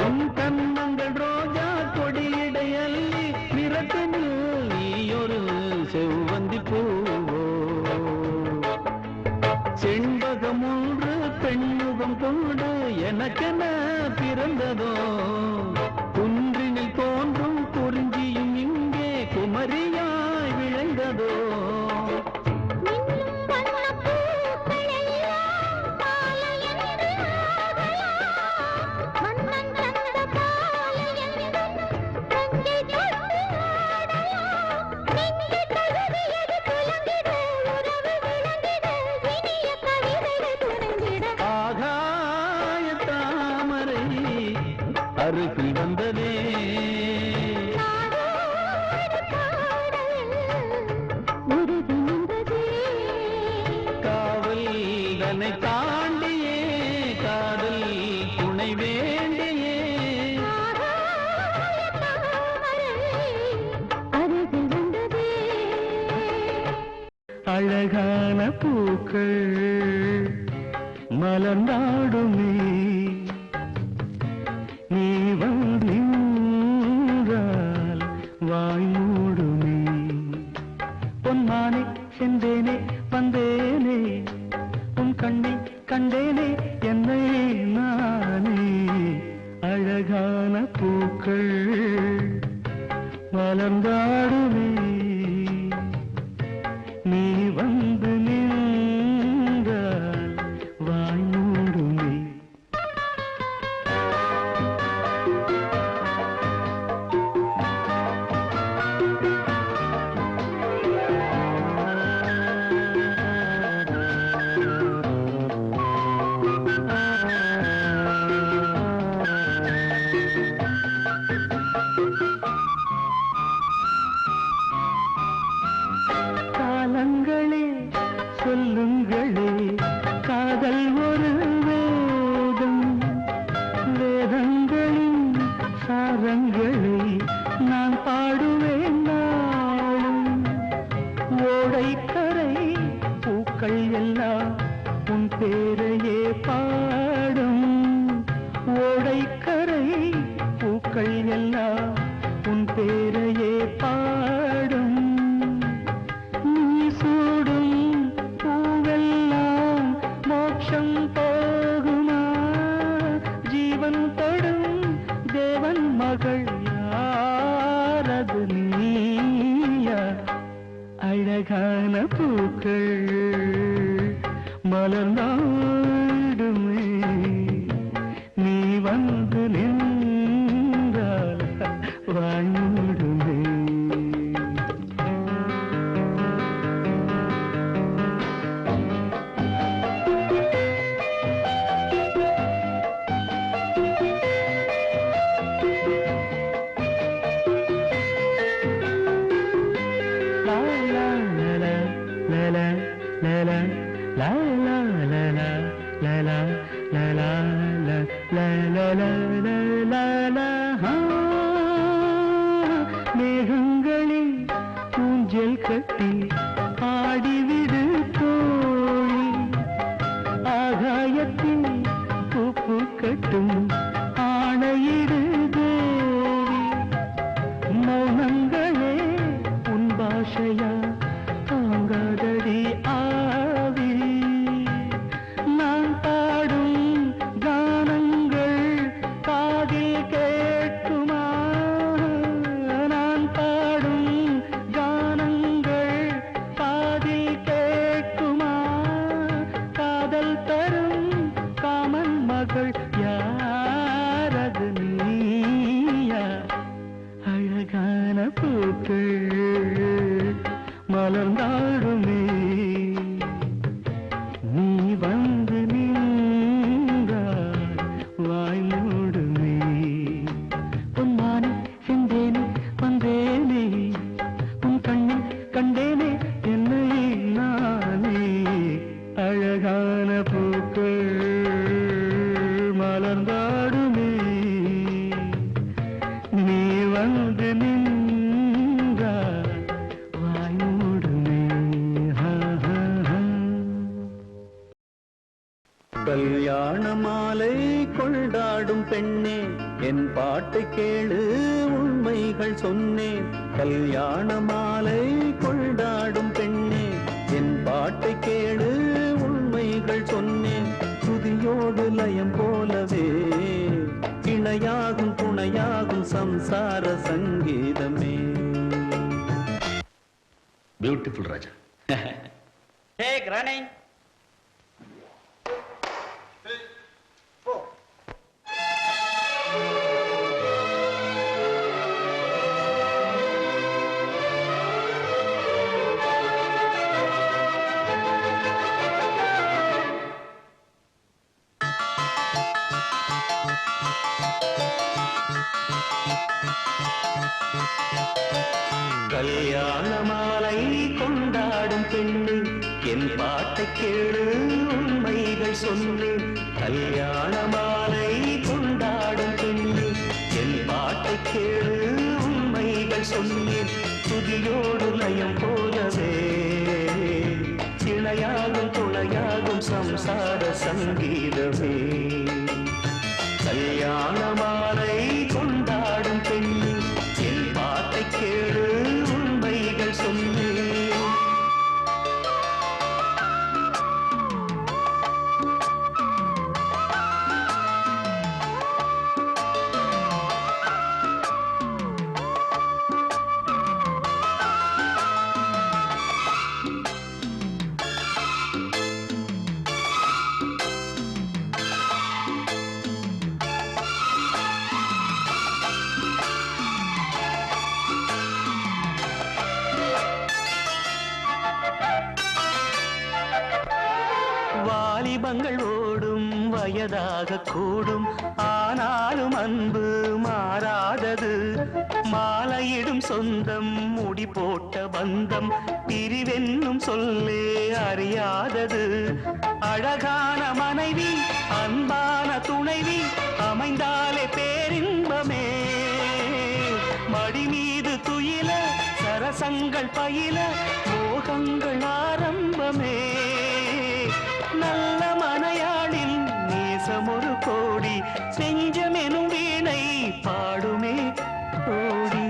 உன் கண்ணங்கள் ரோஜா கொடியிடையல்லி விரட்டினில் நீயொரு செவ்வந்தி பூவோ செண்பகம் ஒன்று பெண்முகம் கொண்டு எனக்கென பிறந்ததோ குன்றினில் தோன்றும் குறிஞ்சியும் இங்கே குமரியாய் விளைந்ததோ அருகில் வந்ததே காவல் தன்னை தாண்டியே காதல் துணை வேண்டியே அழகான பூக்கள் மலர்ந்தாடுமே நீ வந்தால் வாய் மூடுமே பொன்மானே சென்றேனே வந்தேனே உன் கண்ணை கண்டேனே என்னை நானே அழகான பூக்கள் மலர்ந்தாடுமே நீ வந்து நின்றால் வாய் மூடுமே காலங்களே சொல்லுங்களே காதல் ஒரு வேதம் வேதங்களின் சாரங்களை நான் பாடுவேன் நாளும் ஓடைக்கரை பூக்கள் எல்லாம் உன் பேரையே பாடும் ஓடைக்கரை பூக்கள் எல்லாம் உன் பேரையே பாடும் சூடும் பூவெல்லாம் மோட்சம் போகுமா ஜீவன் தொடும் தேவன் மகள் யாரது நீயா அழகான பூக்கள் மலர்ந்தாடுமே நீ வந்து நின்றால் வாழ்ந்துடுமே மேகங்களில் ஊஞ்சல் கட்டி ஆடிவிடு தோழி ஆகாயத்தில் பூப்பு கட்டும் ஆணையிடு தேவி மௌனங்களே உன் பாஷையா தாங்காதடி ஆவி நான் பாடும் கானங்கள் காதில் கேட்குமா நான் பாடும் கானங்கள் காதில் கேட்குமா காதல் தரும் காமன் மகள் யாரது நீயா அழகான பூக்கள் மலர்ந்தாடுமே நீ வந்து நின்றால் வாய் மூடுமே பொன்மானே சென்றேனே வந்தேனே உன் கண்ணை கண்டேனே என்னை நானே அழகான பூக்கள் கல்யாண மாலை கொண்டாடும் பெண்ணே என் பாட்டை கேளு உண்மைகள் சொன்னேன். கல்யாண மாலை கொண்டாடும் பெண்ணே என் பாட்டை கேளு உண்மைகள் சொன்னேன். துதியோடு லயம் போலவே இணையாகும் துணையாகும் சம்சார சங்கீதமே. பியூட்டிஃபுல் ராஜா. Take running. கல்யாண மாலை கொண்டாடும் பெண்ணு என் பாட்டை கேளு உண்மைகள் சொன்னேன். கல்யாண மாலை கொண்டாடும் பெண்ணு என் பாட்டை கேளு உண்மைகள் சொன்னேன். துதியோடு லயம் போலவே இணையாகும் துணையாகும் சம்சார சங்கீதமே. கல்யாண மாலை கொண்டாடும் பெண்ணு என் பாட்டை கேளு உண்மைகள் சொன்னேன். வாலிபங்கள் ஓடும் வயதாக கூடும் ஆனாலும் அன்பு மாறாதது. மாலையிடும் சொந்தம் முடி போட்ட பந்தம் பிரிவென்னும் சொல்லே அறியாதது. அழகான மனைவி அன்பான துணைவி அமைந்தாலே பேரின்பமே. மடி மீது துயில சரசங்கள் பயில மோகங்கள் ஆரம்பமே. நல்ல மனையாளில் நேசம் ஒரு கோடி செஞ்சமெனும் வீணை பாடுமே கோடி.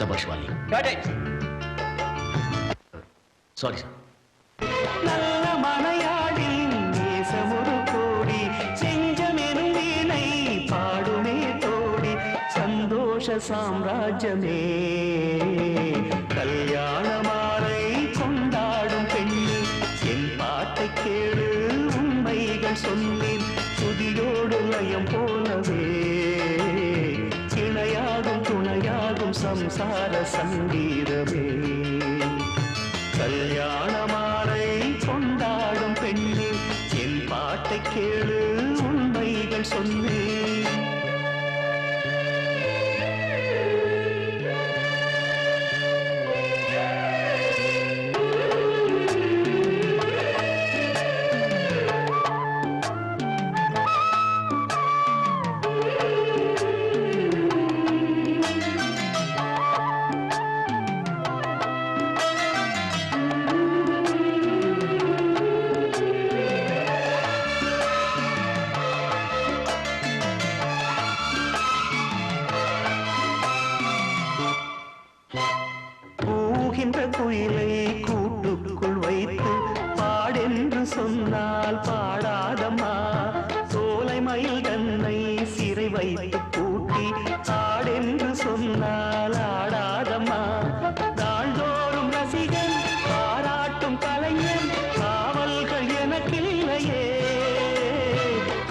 சபாஷ் Vaali. Got it. Sorry sir. நல்ல மனையாளில் நேசம் ஒரு கோடி செஞ்சமெனும் வீணை பாடுமே தோடி. சந்தோஷ சாம்ராஜ்யமே கல்யாண மாலை கொண்டாடும் பெண்ணு என் பாட்டை கேளு உண்மைகள் சொன்னேன். துதியோடு லயம் போலவே இணையாகும் துணையாகும் சம்சார சங்கீதமே. கல்யாண மாலை கொண்டாடும் பெண்ணு என் பாட்டை கேளு உண்மைகள் சொன்னேன். குயிலை கூட்டுக்குள் வைத்து பாடென்று சொன்னால் பாடாதம்மா. சோலை மயில் தன்னை சிறை வைத்து பூட்டி ஆடென்று சொன்னால் ஆடாதம்மா. நாள்தோறும் ரசிகன் பாராட்டும் கலைஞன் காவல்கள் எனக்கில்லையே.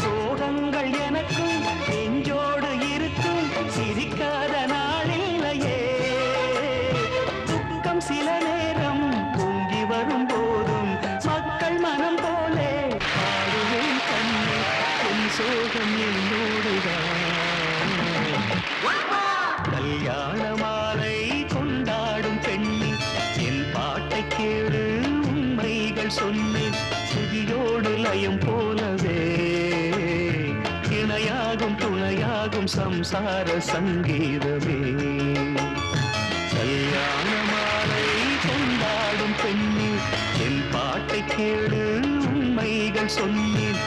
சோகங்கள் எனக்கும் நெஞ்சோடு இருக்கும் சிரிக்காத நாளில்லையே. சில நேரம் பொங்கி வரும் போதும் மக்கள் மனம் போலே பாடுவேன் கண்ணே என் சோகம் என்னோடுதான். கல்யாண மாலை கொண்டாடும் பெண்ணி என் பாட்டை கேளு உண்மைகள் சொன்னேன். சுதியோடு லயம் போலவே இணையாகும் துணையாகும் சம்சார சங்கீதமே. கல்யாண மாலை கொண்டாடும் பெண்ணி என் பாட்டை பாட்டை கேளு உண்மைகள் சொன்னேன்.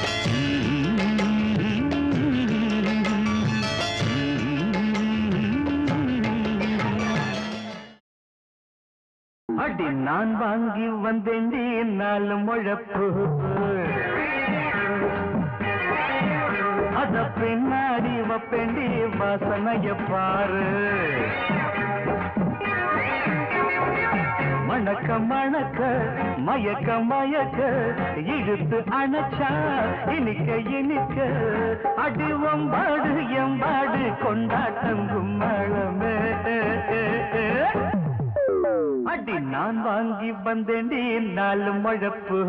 அடி நான் வாங்கி வந்தேண்டி நாலு முழப்பு, அத பின்னாடி வப்பேண்டி வாசனைய பாரு. மணக்க மணக்க மயக்க மயக்க இழுத்து அணைச்சா இனிக்க இனிக்க அடி ஒம்பாடு எம்பாடு கொண்டாட்டம் கும்மளமே. அடி நான் வாங்கி வந்தேண்டி நாலு முழப்பு,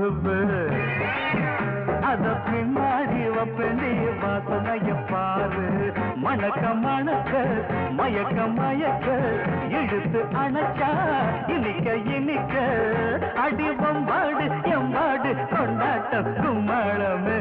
அத பின்னாடி வப்பேண்டி வாசனைய பாரு. மணக்க மணக்க மயக்க மயக்க இழுத்து அணைச்சா இனிக்க இனிக்க அடி ஒம்பாடு எம்பாடு கொண்டாட்டம் கும்மளமே.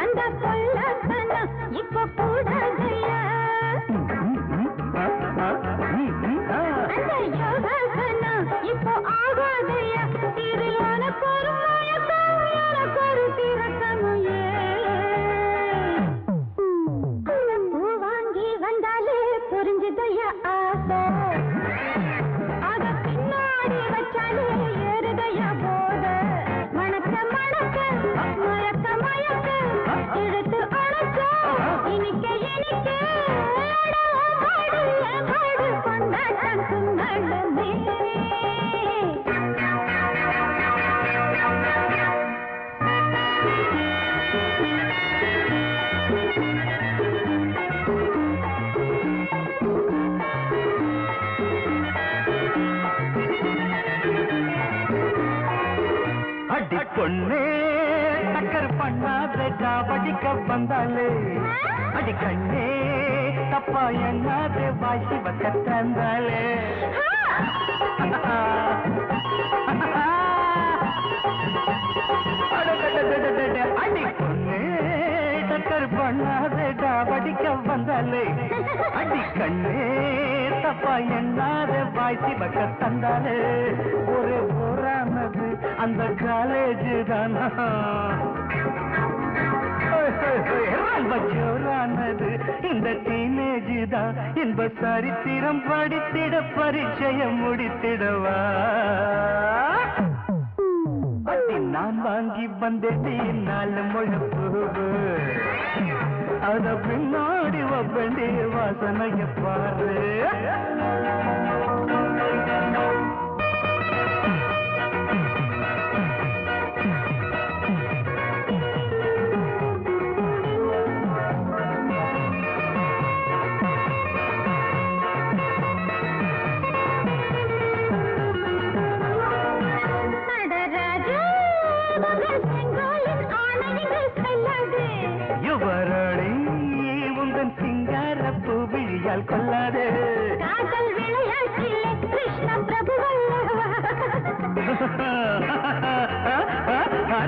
அந்த கொல்லத்தனம் இப்ப கூடாதையா, அந்த யோகாசனம் இப்போ ஆகாதையா. திருவான பொறுமையொரு திறக்கமுயே பூ வாங்கி வந்தாலே புரிஞ்சுதையா ஆசை, அத பின்னாடி வச்சாலே ஏறுதையா போத. மணக்க மணக்க மயக்க மயக்க இழுத்து அணைச்சா இனிக்க இனிக்க பாடு கொண்டாட்டம் கும்மளமே. அடி பொண்ணே டக்கர் பண்ணாதே படிக்க வந்தாலே, அடி கண்ணே தப்பா எண்ணாதே வாசி வக்க தந்தாலே. அடி பொண்ணே டக்கர் பண்ணாதே படிக்க வந்தாலே, அடி கண்ணே தப்பா எண்ணாதே வாசி வக்க தந்தாலே. ஒரே போரானது அந்த காலேஜ் தானா, ஜோரானது இந்த டீனேஜ் தான். இன்ப சரித்திரம் படித்திட பரிச்சயம் முடித்திடவா. அடி நான் வாங்கி வந்தேடி நாலு முழப்பு, அத பின்னாடி வப்பண்டி வாசனைய பாரு. யுவராணி உந்தன் சிங்கார பூவிழியால் கொள்ளாதே, காதல் விளையாட்டிலே கிருஷ்ண பிரபு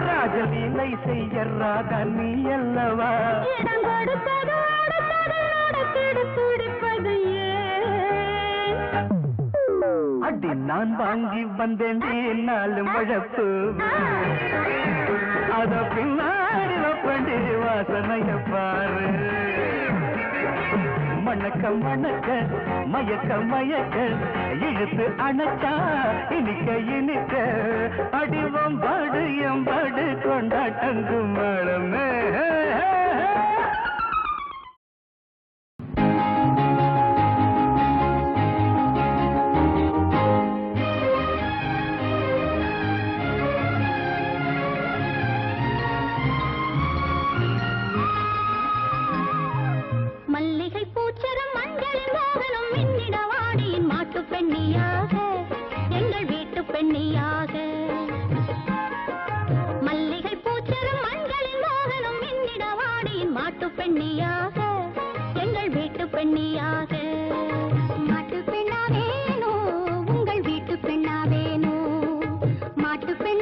ராஜலீலை செய்ய ராதா நீ அல்லவா. இடம் கொடுத்தது அடுத்தது துடிப்பது ஏன். அடி நான் வாங்கி வந்தேண்டி நாலு முழப்பு, அத பின்னாடி வப்பண்டி வாசனைய பாரு. மணக்க மணக்க மயக்க மயக்க இழுத்து அணைச்சா இனிக்க இனிக்க அடிவம் பாடு எம்பாடு கொண்டாட்டங்கும் மழமே. மல்லிகை பூச்சரம் மஞ்சள் மோகனம் மின்னிட வாடியின் மாட்டு பெண்ணியாக எங்கள் வீட்டு பெண்ணியாக காட்டு பெண்ணே